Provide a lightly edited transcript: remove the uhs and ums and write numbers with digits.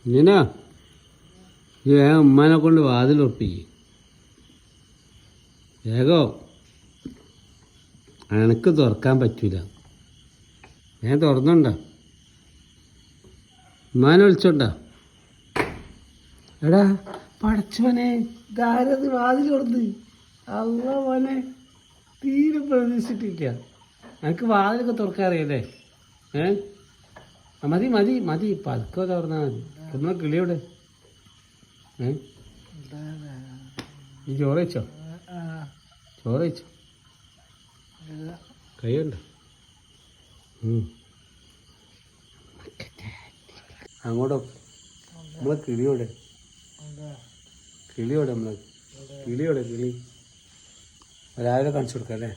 ഇങ്ങനെ ഈ വേഗം ഉമ്മാനെ കൊണ്ട് വാതിൽ ഉറപ്പിക്കും. വേഗോ എനക്ക് തുറക്കാൻ പറ്റൂല. ഞാൻ തുറന്നുണ്ട. ഉമ്മാനെ വിളിച്ചോണ്ട. എടാ പടച്ചോനെ ധാരത് വാതിൽ തുറന്ന്. അല്ല മോനെ തീരെ പ്രതീക്ഷിച്ചിട്ടില്ല. എനിക്ക് വാതിലൊക്കെ തുറക്കാൻ അറിയല്ലേ? മതി മതി മതി പതുക്കെ തുറന്നാൽ മതി. ഒന്നാ കിളിയോടെ ഈ ചോറ് വെച്ചോ? ചോറ് വെച്ചോ? കൈയുണ്ടോ? അങ്ങോട്ടോ നമ്മളെ കിളിയോടെ കിളിയോടെ നമ്മളെ കിളിയോടെ കിളി രാവിലെ കാണിച്ചു കൊടുക്കാം അല്ലേ?